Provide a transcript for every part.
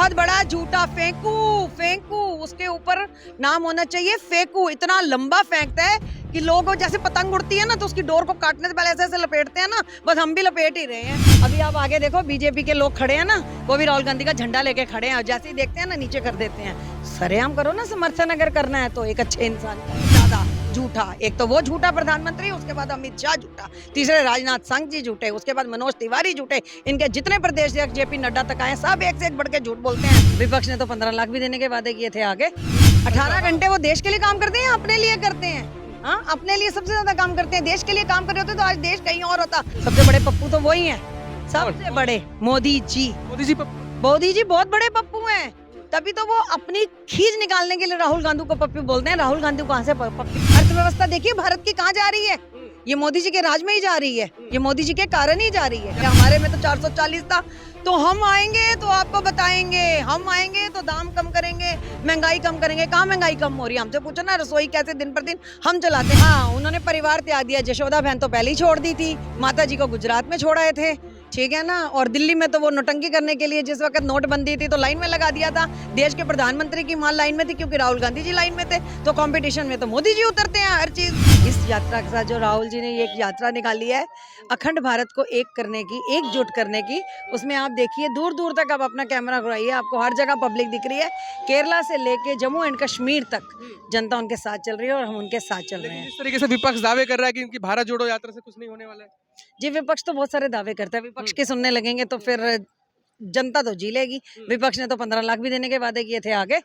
बहुत बड़ा झूठा फेंकू फेंकू उसके ऊपर नाम होना चाहिए फेंकू। इतना लंबा फेंकता है कि लोगों जैसे पतंग उड़ती है ना तो उसकी डोर को काटने से पहले ऐसे ऐसे लपेटते हैं ना, बस हम भी लपेट ही रहे हैं। अभी आप आगे देखो बीजेपी के लोग खड़े हैं ना, वो भी राहुल गांधी का झंडा लेके खड़े हैं। जैसे ही देखते हैं ना नीचे कर देते हैं। सरेआम करो ना समर्थन अगर करना है तो एक अच्छे इंसान का। ज्यादा झूठा, एक तो वो झूठा प्रधानमंत्री, उसके बाद अमित शाह झूठा, तीसरे राजनाथ सिंह जी झूठे, उसके बाद मनोज तिवारी झूठे। इनके जितने प्रदेश अध्यक्ष जेपी नड्डा तक आए सब एक से एक बढ़ के झूठ बोलते हैं। विपक्ष ने तो 15 लाख भी देने के वादे किए थे। आगे 18 घंटे वो देश के लिए काम करते हैं, अपने लिए करते हैं। हाँ, अपने लिए सबसे ज्यादा काम करते हैं। देश के लिए काम कर रहे होते तो आज देश कहीं और होता। सबसे बड़े पप्पू तो वही हैं, सबसे बड़े मोदी जी। मोदी जी बहुत बड़े पप्पू हैं, तभी तो वो अपनी खींच निकालने के लिए राहुल गांधी को पप्पू बोलते हैं। राहुल गांधी कहाँ से पप्पू? अर्थव्यवस्था देखिए भारत की कहाँ जा रही है, ये मोदी जी के राज में ही जा रही है, ये मोदी जी के कारण ही जा रही है। हमारे में तो 440 था, तो हम आएंगे तो आपको बताएंगे, हम आएंगे तो दाम कम करेंगे, महंगाई कम करेंगे। कहाँ महंगाई कम हो रही है? हमसे पूछो ना, रसोई कैसे दिन पर दिन हम चलाते हैं। हाँ, उन्होंने परिवार त्याग दिया। यशोदा बहन तो पहले ही छोड़ दी थी, माता जी को गुजरात में छोड़ आए थे, ठीक है ना। और दिल्ली में तो वो नौटंकी करने के लिए जिस वक्त नोटबंदी थी तो लाइन में लगा दिया था। देश के प्रधानमंत्री की मां लाइन में थी क्योंकि राहुल गांधी जी लाइन में थे, तो कंपटीशन में तो मोदी जी उतरते हैं हर चीज। इस यात्रा के साथ जो राहुल जी ने एक यात्रा निकाली है अखंड भारत को एक करने की, एकजुट करने की, उसमें आप देखिए दूर दूर तक आप अपना कैमरा घुराइए, आपको हर जगह पब्लिक दिख रही है। केरला से लेके जम्मू एंड कश्मीर तक जनता उनके साथ चल रही है और हम उनके साथ चल रहे हैं। इस तरीके से विपक्ष दावे कर रहा है कि इनकी भारत जोड़ो यात्रा से कुछ नहीं होने वाला है। जी, विपक्ष तो बहुत सारे दावे करता है। विपक्ष के सुनने लगेंगे तो फिर जनता तो जी लेगी। विपक्ष ने तो 15 लाख भी देने के वादे किए थे, आगे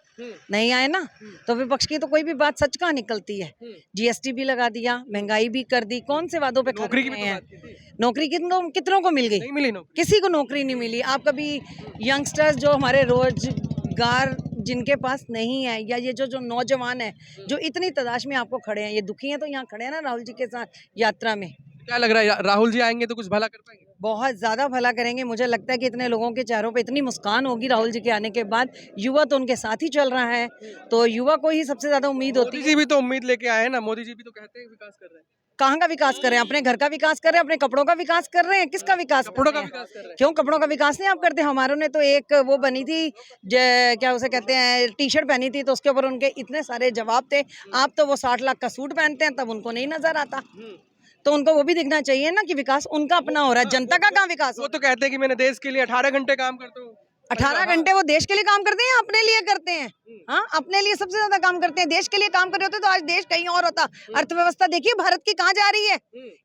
नहीं आए ना, तो विपक्ष की तो कोई भी बात सच कहाँ निकलती है। जीएसटी भी लगा दिया, महंगाई भी कर दी, कौन से वादों पे नौकरी की भी तो हैं? बात की थी। नौकरी कितनों को मिल गई? नहीं मिली नौकरी। किसी को नौकरी नहीं मिली। आप कभी यंगस्टर्स जो हमारे रोजगार जिनके पास नहीं है, या ये जो नौजवान है जो इतनी तलाश में आपको खड़े हैं, ये दुखी हैं तो यहाँ खड़े हैं ना राहुल जी के साथ यात्रा में। क्या लग रहा है राहुल जी आएंगे तो कुछ भला कर पाएंगे? बहुत ज्यादा भला करेंगे। मुझे लगता है कि इतने लोगों के चेहरों पे इतनी मुस्कान होगी राहुल जी के आने के बाद। युवा तो उनके साथ ही चल रहा है, तो युवा को ही सबसे ज्यादा उम्मीद होती मोदी है। जी भी तो उम्मीद लेके आए हैं ना, मोदी जी भी तो कहते हैं विकास कर रहे हैं। कहाँ का विकास कर रहे हैं? अपने घर का विकास कर रहे हैं, अपने कपड़ों का विकास कर रहे हैं, किसका विकास कर कपड़ों रहे का हैं? विकास कर रहे हैं। क्यों कपड़ों का विकास नहीं आप करते? हमारों ने तो एक वो बनी थी क्या उसे कहते हैं, टी शर्ट पहनी थी, तो उसके ऊपर उनके इतने सारे जवाब थे। आप तो वो 60 लाख का सूट पहनते हैं, तब उनको नहीं नजर आता। तो उनको वो भी दिखना चाहिए ना कि विकास उनका अपना हो रहा है, जनता का कहाँ विकास हो वो तो कहते हैं कि मैंने देश के लिए 18 घंटे काम करता हूँ। 18 घंटे वो देश के लिए काम करते हैं, अपने लिए करते हैं। हाँ, अपने लिए सबसे ज्यादा काम करते हैं। देश के लिए काम कर रहे होते तो आज देश कहीं और होता। अर्थव्यवस्था देखिए भारत की कहाँ जा रही है,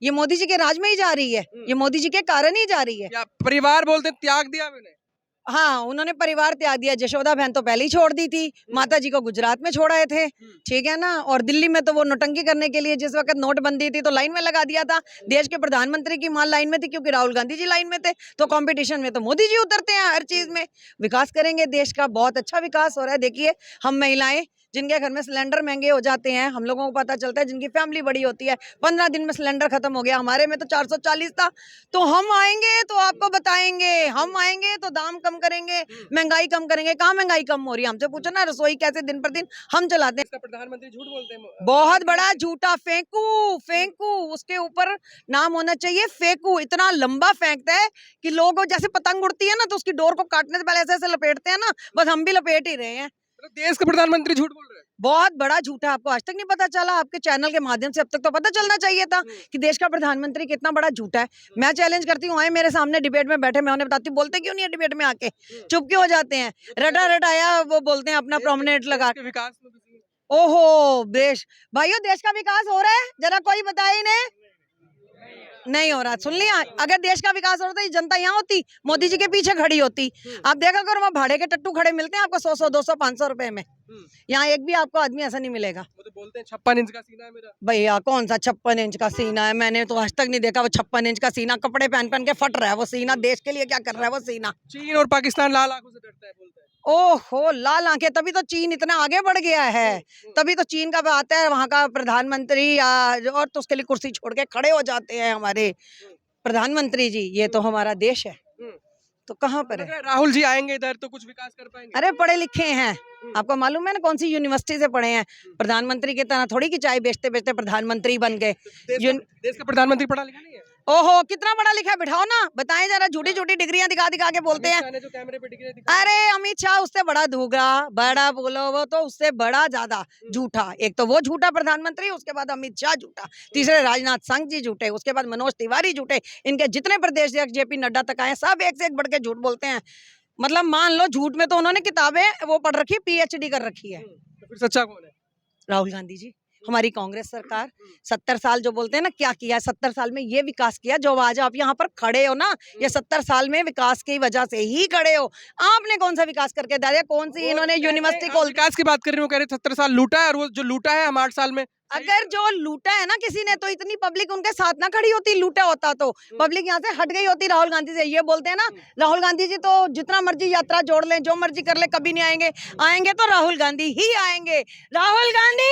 ये मोदी जी के राज में ही जा रही है, ये मोदी जी के कारण ही जा रही है। या परिवार बोलते हैं त्याग दिया मैंने। हाँ, उन्होंने परिवार त्याग दिया। यशोदा बहन तो पहले ही छोड़ दी थी, माता जी को गुजरात में छोड़ आए थे, ठीक है ना। और दिल्ली में तो वो नौटंकी करने के लिए जिस वक्त नोटबंदी थी तो लाइन में लगा दिया था। देश के प्रधानमंत्री की मां लाइन में थी क्योंकि राहुल गांधी जी लाइन में थे, तो कंपटीशन में तो मोदी जी उतरते हैं हर चीज में। विकास करेंगे देश का, बहुत अच्छा विकास हो रहा है। देखिए हम महिलाएं जिनके घर में सिलेंडर महंगे हो जाते हैं, हम लोगों को पता चलता है, जिनकी फैमिली बड़ी होती है, 15 दिन में सिलेंडर खत्म हो गया। हमारे में तो 440 था, तो हम आएंगे तो आपको बताएंगे, हम आएंगे तो दाम कम करेंगे, महंगाई कम करेंगे। कहाँ महंगाई कम हो रही है? हमसे पूछो ना, रसोई कैसे दिन पर दिन हम चलाते हैं। इसका प्रधानमंत्री झूठ बोलते हैं। बहुत बड़ा झूठा फेंकू फेंकू उसके ऊपर नाम होना चाहिए फेंकू। इतना लंबा फेंकता है कि लोगों जैसे पतंग उड़ती है ना तो उसकी डोर को काटने से पहले ऐसे ऐसे लपेटते हैं ना, बस हम भी लपेट ही रहे हैं। मतलब देश के प्रधानमंत्री झूठ बोल रहे हैं। बहुत बड़ा झूठ है। आपको आज तक नहीं पता चला? आपके चैनल के माध्यम से अब तक तो पता चलना चाहिए था कि देश का प्रधानमंत्री कितना बड़ा झूठा है। मैं चैलेंज करती हूँ, आए मेरे सामने डिबेट में बैठे, मैं उन्हें बताती हूँ, बोलते क्यों नहीं है डिबेट में आके? चुप क्यों हो जाते हैं? रटा रटाया वो बोलते हैं अपना प्रोमिनेंट लगा। के विकास में किसी ओहो, देश भाइयों, देश का विकास हो रहा है? जरा कोई बताए इन्हें। नहीं हो रहा। सुन लिया, अगर देश का विकास हो रहा था, ये जनता यहाँ होती, मोदी जी के पीछे खड़ी होती। आप देखा करो, वहाँ भाड़े के टट्टू खड़े मिलते हैं आपको 100 200 500 रुपए में। यहाँ एक भी आपको आदमी ऐसा नहीं मिलेगा। वो तो बोलते हैं 56 इंच का सीना है मेरा। भैया कौन सा 56 इंच का सीना है? मैंने तो आज तक नहीं देखा वो 56 इंच का सीना। कपड़े पहन पहन के फट रहा है वो सीना। देश के लिए क्या कर रहा है वो सीना? चीन और पाकिस्तान लाल आंखों से डरता है बोलता है। ओहो, लाल आंखें! तभी तो चीन इतना आगे बढ़ गया है। तभी तो चीन का आता है वहां का प्रधानमंत्री और तो उसके लिए कुर्सी छोड़ के खड़े हो जाते हैं हमारे प्रधानमंत्री जी। ये तो हमारा देश है, तो कहाँ पर है? राहुल जी आएंगे इधर तो कुछ विकास कर पाएंगे। अरे पढ़े लिखे हैं, आपको मालूम है ना कौन सी यूनिवर्सिटी से पढ़े हैं? प्रधानमंत्री की तरह थोड़ी कि चाय बेचते बेचते प्रधानमंत्री बन गए। देश का प्रधानमंत्री पढ़ा लिखा नहीं है। ओहो कितना बड़ा लिखा है, बिठाओ ना, बताएं जरा, झूठी झूठी डिग्रियां दिखा दिखा के बोलते अमित हैं। शाह ने जो कैमरे पे डिग्री दिखाई, अरे अमित शाह उससे बड़ा धूगा, बड़ा बोलो वो तो उससे बड़ा ज्यादा झूठा। एक तो वो झूठा प्रधानमंत्री, उसके बाद अमित शाह झूठा, तीसरे राजनाथ सिंह जी झूठे, उसके बाद मनोज तिवारी झूठे, इनके जितने प्रदेश अध्यक्ष जेपी नड्डा तक आए सब एक से एक बढ़ के झूठ बोलते हैं। मतलब मान लो झूठ में तो उन्होंने किताबें वो पढ़ रखी, पीएचडी कर रखी है। तो फिर सच्चा कौन है? राहुल गांधी जी, हमारी कांग्रेस सरकार। 70 साल जो बोलते हैं ना, क्या किया 70 साल में, ये विकास किया जो आज आप यहाँ पर खड़े हो ना, ये 70 साल में विकास की वजह से ही खड़े हो। आपने कौन सा विकास करके दिया? कौन सी इन्होंने यूनिवर्सिटी आप खोल, विकास की बात कर रही हूँ, कह रहे 70 साल लूटा है, और वो जो लूटा है हम 8 साल में। अगर जो लूटा है ना किसी ने, तो इतनी पब्लिक उनके साथ ना खड़ी होती, लूटा होता तो पब्लिक यहाँ से हट गई होती राहुल गांधी से। ये बोलते हैं ना राहुल गांधी जी तो जितना मर्जी यात्रा जोड़ लें, जो मर्जी कर ले, कभी नहीं आएंगे। आएंगे तो राहुल गांधी ही आएंगे। राहुल गांधी,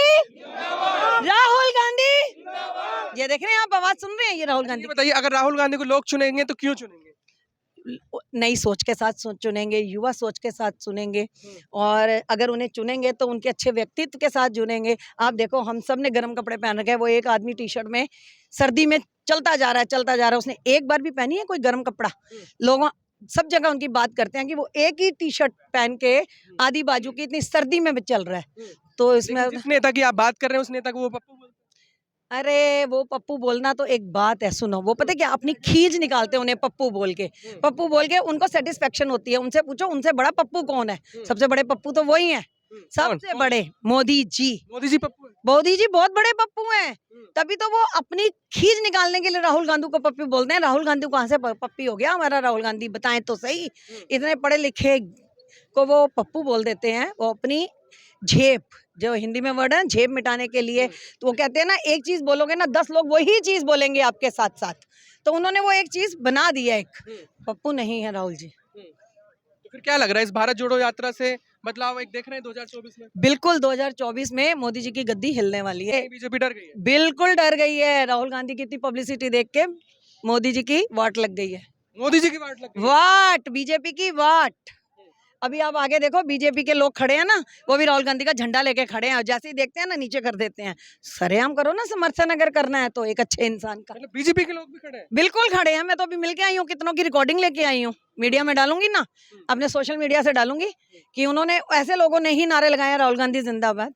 राहुल गांधी, ये देख रहे हैं आप, आवाज सुन रहे हैं, ये राहुल गांधी। ये बताइए, अगर राहुल गांधी को लोग चुनेंगे तो क्यों चुनेंगे? नई सोच के साथ चुनेंगे, युवा सोच के साथ चुनेंगे, और अगर उन्हें चुनेंगे तो उनके अच्छे व्यक्तित्व के साथ चुनेंगे। आप देखो हम सब ने गर्म कपड़े पहन रखे हैं, वो एक आदमी टी शर्ट में सर्दी में चलता जा रहा है, चलता जा रहा है, उसने एक बार भी पहनी है कोई गर्म कपड़ा? लोग सब जगह उनकी बात करते हैं कि वो एक ही टी शर्ट पहन के आधी बाजू की इतनी सर्दी में भी चल रहा है। तो इसमें लेकिन जिस नेता की आप बात कर रहे हैं उस नेता को वो पप्पू बोलते हैं। अरे वो पप्पू बोलना तो एक बात है, सुनो, वो पता है क्या, अपनी खींच निकालते हैं उन्हें पप्पू बोल के। पप्पू बोल के उनको सेटिस्फेक्शन होती है। उनसे पूछो उनसे बड़ा पप्पू कौन है? सबसे बड़े पप्पू तो वही हैं, सबसे कौन? बड़े मोदी जी। मोदी जी पप्पू है। मोदी जी बहुत बड़े पप्पू हैं, तभी तो वो अपनी खींच निकालने के लिए राहुल गांधी को पप्पू बोलते हैं। राहुल गांधी कहाँ से पप्पी हो गया हमारा राहुल गांधी, बताएं तो सही। इतने पढ़े लिखे को वो पप्पू बोल देते हैं। वो अपनी झेप, जो हिंदी में वर्ड है झेप मिटाने के लिए, तो वो कहते हैं ना एक चीज बोलोगे ना 10 लोग वही चीज बोलेंगे आपके साथ साथ, तो उन्होंने वो एक चीज बना दी है। एक पप्पू नहीं है राहुल जी। तो फिर क्या लग रहा है इस भारत जोड़ो यात्रा से बदलाव एक देख रहे हैं 2024 में? बिल्कुल 2024 में मोदी जी की गद्दी हिलने वाली है। बीजेपी डर गई है। बिल्कुल डर गई है। राहुल गांधी की इतनी पब्लिसिटी देख के मोदी जी की वाट लग गई है। मोदी जी की वाट लग गई है। वाट, बीजेपी की वाट। अभी आप आगे देखो, बीजेपी के लोग खड़े हैं ना, वो भी राहुल गांधी का झंडा लेके खड़े हैं, और जैसे ही देखते हैं ना नीचे कर देते हैं। सरेआम करो ना समर्थन अगर करना है तो एक अच्छे इंसान का। मतलब बीजेपी के लोग भी खड़े हैं। बिल्कुल खड़े हैं। मैं तो अभी मिलके आई हूँ, कितनों की रिकॉर्डिंग लेके आई हूँ, मीडिया में डालूंगी ना, अपने सोशल मीडिया से डालूंगी कि उन्होंने ऐसे लोगों ने ही नारे लगाए हैं, राहुल गांधी जिंदाबाद।